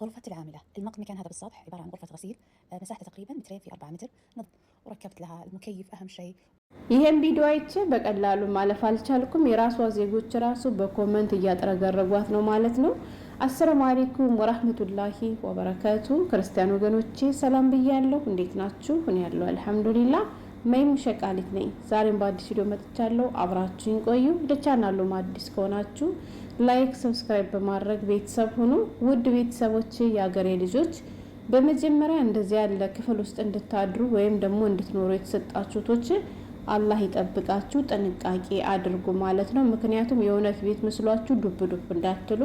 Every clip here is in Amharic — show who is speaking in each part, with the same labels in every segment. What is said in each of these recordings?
Speaker 1: غرفة العاملة. المكان هذا بالسطح عبارة عن غرفة غسيل مساحتها تقريبا 2 في 4 متر وركبت لها المكيف أهم شيء.
Speaker 2: ይሄን ቪዲዮ አይቼ በቀላሉ ማለፍ አልቻልኩም። የራሷ ዜጎች ራሱ በኮሜንት እያጠረገረጓት ነው ማለት ነው። አሰላሙ አለይኩም ወራህመቱላሂ ወበረካቱ። ክርስቲያን ወገኖቼ ሰላም ብያለሁ። እንዴት ናችሁ? እኔ ያለው አልሐምዱሊላህ መይሙ ሸቃሊት ነኝ። ዛሬም በአዲስ ቪዲዮ መጥቻለሁ። አብራችሁኝ ቆዩ። ለቻናሉ አዲስ ከሆናችሁ ላይክ፣ ሰብስክራይብ በማድረግ ቤተሰብ ሁኑ። ውድ ቤተሰቦቼ የአገሬ ልጆች በመጀመሪያ እንደዚህ ያለ ክፍል ውስጥ እንድታድሩ ወይም ደግሞ እንድትኖሩ የተሰጣችሁቶች አላህ ይጠብቃችሁ፣ ጥንቃቄ አድርጉ ማለት ነው። ምክንያቱም የእውነት ቤት መስሏችሁ ዱብ ዱብ እንዳትሉ።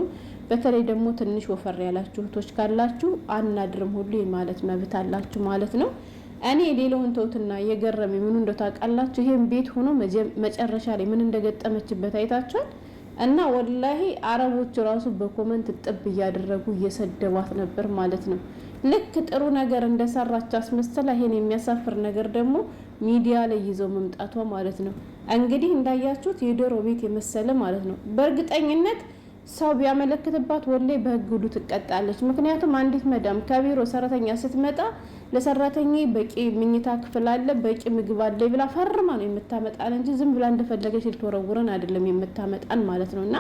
Speaker 2: በተለይ ደግሞ ትንሽ ወፈር ያላችሁ እህቶች ካላችሁ አናድርም ሁሉ ማለት መብት አላችሁ ማለት ነው። እኔ ሌላውን ተውትና የገረመኝ ምን እንደው ታውቃላችሁ? ይሄን ቤት ሆኖ መጨረሻ ላይ ምን እንደገጠመችበት አይታችኋል? እና ወላሂ አረቦች ራሱ በኮሜንት ጥብ እያደረጉ እየሰደቧት ነበር ማለት ነው። ልክ ጥሩ ነገር እንደሰራች አስመስላ ይሄን የሚያሳፍር ነገር ደግሞ ሚዲያ ላይ ይዘው መምጣቷ ማለት ነው። እንግዲህ እንዳያችሁት የዶሮ ቤት የመሰለ ማለት ነው። በእርግጠኝነት ሰው ቢያመለክትባት ወላሂ በህግ ሁሉ ትቀጣለች። ምክንያቱም አንዲት መዳም ከቢሮ ሰራተኛ ስትመጣ ለሰራተኛ በቂ ምኝታ ክፍል አለ፣ በቂ ምግብ አለ ብላ ፈርማ ነው የምታመጣን እንጂ ዝም ብላ እንደፈለገች ልትወረውረን አይደለም የምታመጣን ማለት ነውና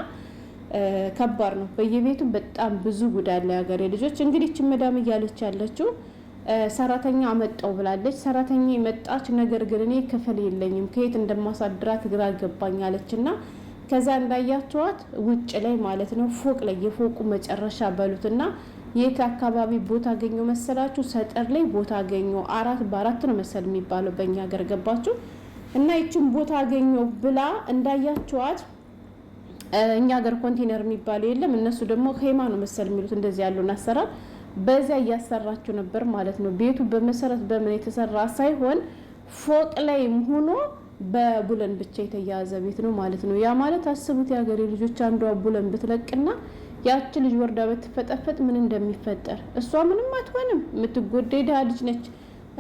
Speaker 2: ከባድ ነው። በየቤቱ በጣም ብዙ ጉድ አለ ያገሬ ልጆች። እንግዲህ እቺ መዳም እያለች ያለችው ሰራተኛ አመጣው ብላለች። ሰራተኛ መጣች፣ ነገር ግን እኔ ክፍል የለኝም ከየት እንደማሳድራት ግራ ገባኝ አለችና ከዛ እንዳያችኋት ውጭ ላይ ማለት ነው ፎቅ ላይ የፎቁ መጨረሻ በሉትና የት አካባቢ ቦታ አገኘው መሰላችሁ? ሰጠር ላይ ቦታ አገኘው። 4 በ4 ነው መሰል የሚባለው በእኛ ሀገር ገባችሁ? እና ይችን ቦታ አገኘው ብላ እንዳያችኋት እኛ ሀገር ኮንቴነር የሚባለው የለም፣ እነሱ ደግሞ ኸይማ ነው መሰል የሚሉት እንደዚህ ያለውን አሰራር በዛ እያሰራችሁ ነበር ማለት ነው። ቤቱ በመሰረት በምን የተሰራ ሳይሆን ፎቅ ላይ ሆኖ በቡለን ብቻ የተያዘ ቤት ነው ማለት ነው። ያ ማለት አስቡት የሀገሬ ልጆች፣ አንዷ ቡለን ብትለቅና ያቺ ልጅ ወርዳ በትፈጠፈጥ ምን እንደሚፈጠር። እሷ ምንም አትሆንም፣ የምትጎዳ ድሃ ልጅ ነች።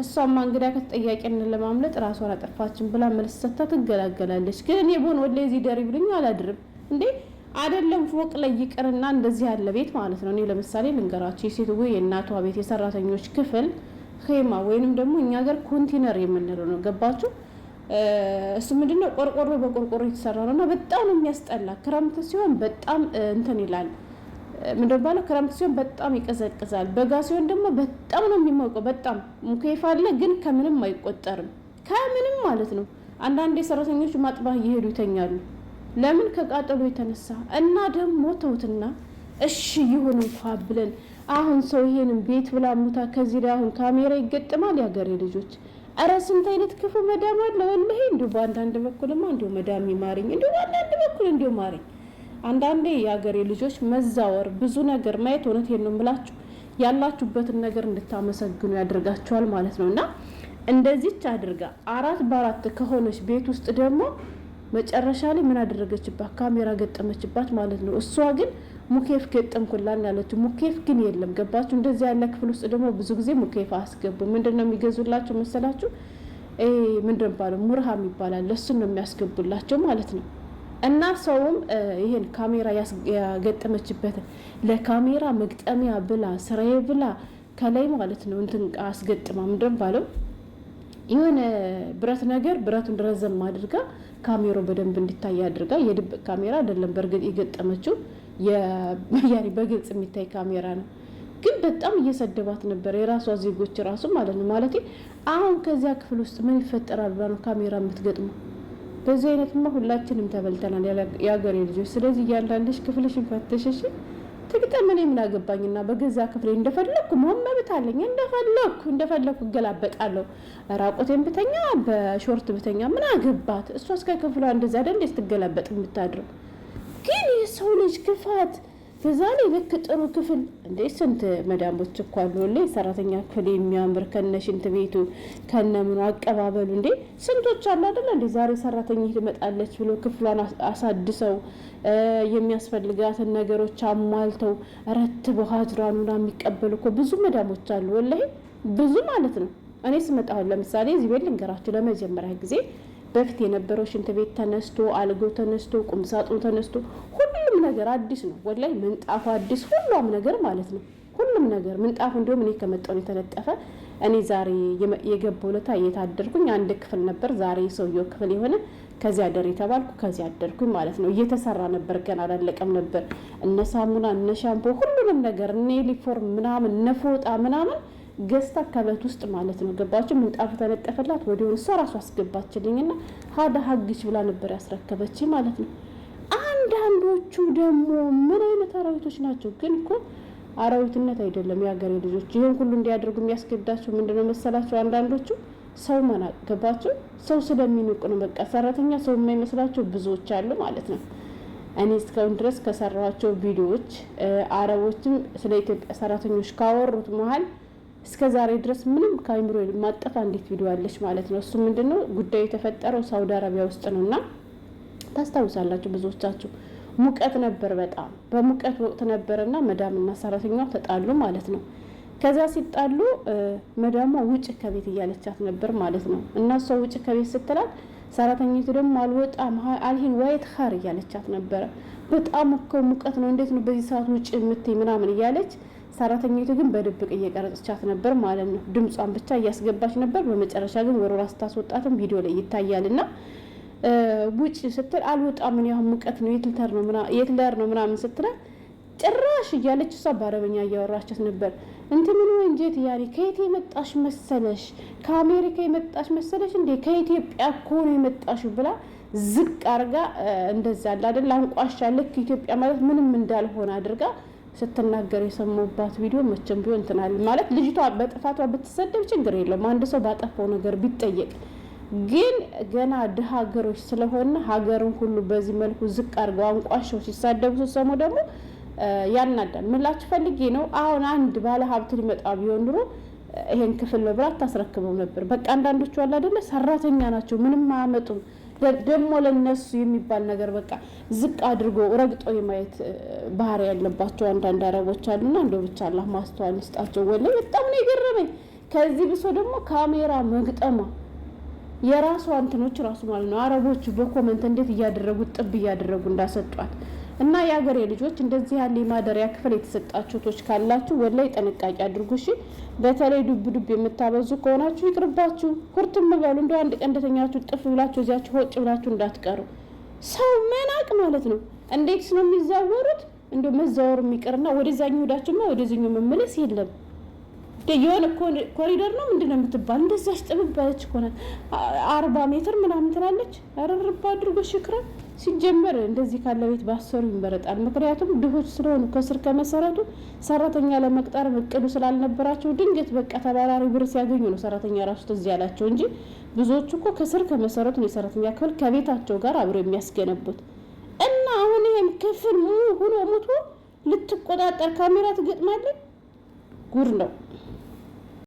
Speaker 2: እሷማ እንግዳ ከተጠያቂነት ለማምለጥ ራሷን አጠፋችን ብላ መልስ ሰጥታ ትገላገላለች። ግን እኔ ቦን ወላሂ እዚህ ደሪ ብለኝ አላድርም እንዴ አይደለም ፎቅ ላይ ይቅርና እንደዚህ ያለ ቤት ማለት ነው። እኔ ለምሳሌ ልንገራችሁ፣ የሴትዮ የእናቷ ቤት የሰራተኞች ክፍል ኸይማ ወይንም ደግሞ እኛ ሀገር ኮንቴነር የምንለው ነው ገባችሁ? እሱ ምንድነው ቆርቆሮ በቆርቆሮ የተሰራ ነውና በጣም ነው የሚያስጠላ። ክረምት ሲሆን በጣም እንትን ይላል። ምንድነው ባለው ክረምት ሲሆን በጣም ይቀዘቅዛል። በጋ ሲሆን ደግሞ በጣም ነው የሚሞቀው። በጣም ሙከይፍ አለ፣ ግን ከምንም አይቆጠርም። ከምንም ማለት ነው። አንዳንዴ ሰራተኞች ማጥባ እየሄዱ ይተኛሉ። ለምን? ከቃጠሎ የተነሳ እና ደግሞ ተውትና እሺ ይሁን እንኳን ብለን አሁን ሰው ይሄንን ቤት ብላ ሙታ ከዚህ ላይ አሁን ካሜራ ይገጥማል። ያገሬ ልጆች አረ ስንት አይነት ክፉ መዳም አለ ወላሂ። እንደው በአንዳንድ በኩልማ እንደው መዳም ይማርኝ፣ እንደው በአንዳንድ በኩል እንደው ማርኝ። አንዳንዴ የሀገሬ ልጆች መዛወር ብዙ ነገር ማየት እውነቴን ነው የምላችሁ ያላችሁበትን ነገር እንድታመሰግኑ ያደርጋችኋል ማለት ነውና እንደዚህች አድርጋ 4 በ4 ከሆነች ቤት ውስጥ ደግሞ መጨረሻ ላይ ምን አደረገችባት? ካሜራ ገጠመችባት ማለት ነው። እሷ ግን ሙኬፍ ገጠምኩላን ያለችው ሙኬፍ ግን የለም። ገባችሁ? እንደዚህ ያለ ክፍል ውስጥ ደግሞ ብዙ ጊዜ ሙኬፍ አስገቡ። ምንድነው የሚገዙላችሁ መሰላችሁ? ምንድነው ባለው ሙርሃም ይባላል። ለሱን ነው የሚያስገቡላቸው ማለት ነው። እና ሰውም ይሄን ካሜራ ያገጠመችበት ለካሜራ መግጠሚያ ብላ ስራዬ ብላ ከላይ ማለት ነው እንትን አስገጥማ ምንድነው ባለው የሆነ ብረት ነገር ብረቱን ረዘም አድርጋ ካሜራው በደንብ እንዲታይ አድርጋ የድብቅ ካሜራ አይደለም በርግጥ የገጠመችው ያኔ በግልጽ የሚታይ ካሜራ ነው። ግን በጣም እየሰደባት ነበር የራሷ ዜጎች ራሱ ማለት ነው። ማለት አሁን ከዚያ ክፍል ውስጥ ምን ይፈጠራል ብላ ነው ካሜራ የምትገጥመው? በዚህ አይነትማ ሁላችንም ተበልተናል የሀገሬ ልጆች። ስለዚህ እያንዳንድሽ ክፍልሽን ፈተሽሽ ትግጠምን ምን አገባኝና በገዛ ክፍሌ እንደፈለኩ መሆን መብት አለኝ። እንደፈለኩ እገላበጣለሁ። ራቆቴን ብተኛ በሾርት ብተኛ ምን አገባት? እሷ እስከ ክፍሏ እንደዛ አይደል ስትገላበጥ የምታድረው። ግን የሰው ልጅ ክፋት በዛ ላይ ልክ ጥሩ ክፍል እንዴ ስንት መዳሞች እኮ አሉ ላይ ሰራተኛ ክፍል የሚያምር ከነሽንት ቤቱ ከነምኑ አቀባበሉ እንዴ ስንቶች አሉ አይደል እንዴ ዛሬ ሰራተኛ ትመጣለች ብሎ ክፍሏን አሳድሰው የሚያስፈልጋትን ነገሮች አሟልተው ረትበው ሀጅራኑና የሚቀበሉ እኮ ብዙ መዳሞች አሉ ወላሂ ብዙ ማለት ነው። እኔ ስመጣው ለምሳሌ እዚህ ቤት ልንገራችሁ ለመጀመሪያ ጊዜ በፊት የነበረው ሽንት ቤት ተነስቶ አልጋው ተነስቶ ቁምሳጥኑ ተነስቶ ሁሉም ነገር አዲስ ነው ወላሂ ምንጣፉ አዲስ ሁሉም ነገር ማለት ነው ሁሉም ነገር ምንጣፉ እንደውም እኔ ከመጣሁ የተነጠፈ። እኔ ዛሬ የገባው ለታ እየታደርኩኝ አንድ ክፍል ነበር። ዛሬ ሰውየው ክፍል የሆነ ከዚያ አደር የተባልኩ ከዚያ አደርኩኝ ማለት ነው። እየተሰራ ነበር፣ ገና አላለቀም ነበር። እነ ሳሙና እነ ሻምፖ ሁሉንም ነገር እነ ዩኒፎርም ምናምን እነ ፎጣ ምናምን ገዝታ ከቤት ውስጥ ማለት ነው። ገባችሁ? ምንጣፉ ተነጠፈላት ወዲያውኑ እሷ ራሱ አስገባችልኝና ሀዳ ሀግች ብላ ነበር ያስረከበች ማለት ነው። አንዳንዶቹ ደግሞ ምን አይነት አራዊቶች ናቸው ግን እኮ አራዊትነት አይደለም የሀገሬ ልጆች። ይሄን ሁሉ እንዲያደርጉ የሚያስገድዳቸው ምንድነው መሰላቸው? አንዳንዶቹ ሰው መናቅ። ገባችሁ? ሰው ስለሚንቁ ነው። በቃ ሰራተኛ ሰው የማይመስላቸው ብዙዎች አሉ ማለት ነው። እኔ እስካሁን ድረስ ከሰራኋቸው ቪዲዮዎች አረቦችም ስለ ኢትዮጵያ ሰራተኞች ካወሩት መሀል እስከ ዛሬ ድረስ ምንም ከአይምሮ የማጠፋ አንዲት ቪዲዮ አለች ማለት ነው። እሱ ምንድነው ጉዳዩ የተፈጠረው ሳውዲ አረቢያ ውስጥ ነውና ታስታውሳላችሁ ብዙዎቻችሁ። ሙቀት ነበር፣ በጣም በሙቀት ወቅት ነበርና መዳምና ሰራተኛዋ ተጣሉ ማለት ነው። ከዛ ሲጣሉ መዳሟ ውጭ ከቤት እያለቻት ነበር ማለት ነው። እና እሷ ውጭ ከቤት ስትላት ሰራተኛቱ ደግሞ አልወጣም አልሂን ወይት ኸር እያለቻት ነበረ። በጣም እኮ ሙቀት ነው፣ እንዴት ነው በዚህ ሰዓት ውጭ የምትይ ምናምን እያለች ሰራተኛቱ ግን በድብቅ እየቀረጸቻት ነበር ማለት ነው። ድምጿን ብቻ እያስገባች ነበር። በመጨረሻ ግን ወሮራ ስታስወጣትም ቪዲዮ ላይ ይታያልና ውጭ ስትል አልወጣም ምን ያህል ሙቀት ነው የትለር ነው ምናምን ስትላት ጭራሽ እያለች እሷ በአረበኛ እያወራቻት ነበር። ምን ወንጀት ያሪ ከየት የመጣሽ መሰለሽ? ከአሜሪካ የመጣሽ መሰለሽ እንዴ? ከኢትዮጵያ እኮ ነው የመጣሽው ብላ ዝቅ አርጋ እንደዛ አለ አይደል አንቋሻ ልክ ኢትዮጵያ ማለት ምንም እንዳልሆነ አድርጋ ስትናገር የሰማሁባት ቪዲዮ መቼም ቢሆን እንትናል ማለት ልጅቷ በጥፋቷ ብትሰደብ ችግር የለውም አንድ ሰው ባጠፋው ነገር ቢጠየቅ። ግን ገና ድሃ ሀገሮች ስለሆነ ሀገርን ሁሉ በዚህ መልኩ ዝቅ አርገው አንቋሻው ሲሳደቡ ሲሰሙ ደግሞ ያናዳል። ምላችሁ ፈልጌ ነው። አሁን አንድ ባለ ሀብት ሊመጣ ቢሆን ኑሮ ይሄን ክፍል ነው ብላ ታስረክበው ነበር። በቃ አንዳንዶቹ አለ አይደለ ሰራተኛ ናቸው ምንም አያመጡም። ደግሞ ለነሱ የሚባል ነገር በቃ ዝቅ አድርጎ ረግጦ የማየት ባህሪ ያለባቸው አንዳንድ አረቦች አሉና እንደው ብቻ አላህ ማስተዋል ይስጣቸው። ወላሂ በጣም ነው የገረመኝ። ከዚህ ብሶ ደግሞ ካሜራ መግጠማ የራሱ አንተኖች ራሱ ማለት ነው። አረቦቹ በኮመንት እንዴት እያደረጉ ጥብ እያደረጉ እንዳሰጧት እና የሀገሬ ልጆች እንደዚህ ያለ የማደሪያ ክፍል የተሰጣችሁ ቶች ካላችሁ ወላሂ ጥንቃቄ አድርጉ እሺ። በተለይ ዱብ የምታበዙ ከሆናችሁ ይቅርባችሁ። ኩርትም በሉ እንደው አንድ ቀን እንደተኛችሁ ጥፍ ብላችሁ እዚያችሁ ሆጭ ብላችሁ እንዳትቀሩ። ሰው መናቅ ማለት ነው። እንዴት ነው የሚዛወሩት? እንደው መዛወር የሚቀርና ወደዛኛው ሄዳችሁማ ወደዚህኛው መመለስ የለም። የሆነ ኮሪደር ነው ምንድነው የምትባል እንደዛች ጥብባለች እኮ ናት። 40 ሜትር ምናምን ትላለች። አረርባ አድርጎ ሽክራ ሲጀመር እንደዚህ ካለ ቤት ባሰሩ ይመረጣል። ምክንያቱም ድሆች ስለሆኑ ከስር ከመሰረቱ ሰራተኛ ለመቅጠር እቅዱ ስላልነበራቸው ድንገት በቃ ተባራሪ ብር ሲያገኙ ነው ሰራተኛ ራሱ ተዚህ ያላቸው እንጂ ብዙዎቹ እኮ ከስር ከመሰረቱ ነው የሰራተኛ ክፍል ከቤታቸው ጋር አብረው የሚያስገነቡት። እና አሁን ይሄን ክፍል ሆኖ ሙቶ ልትቆጣጠር ካሜራ ትገጥማለች። ጉድ ነው።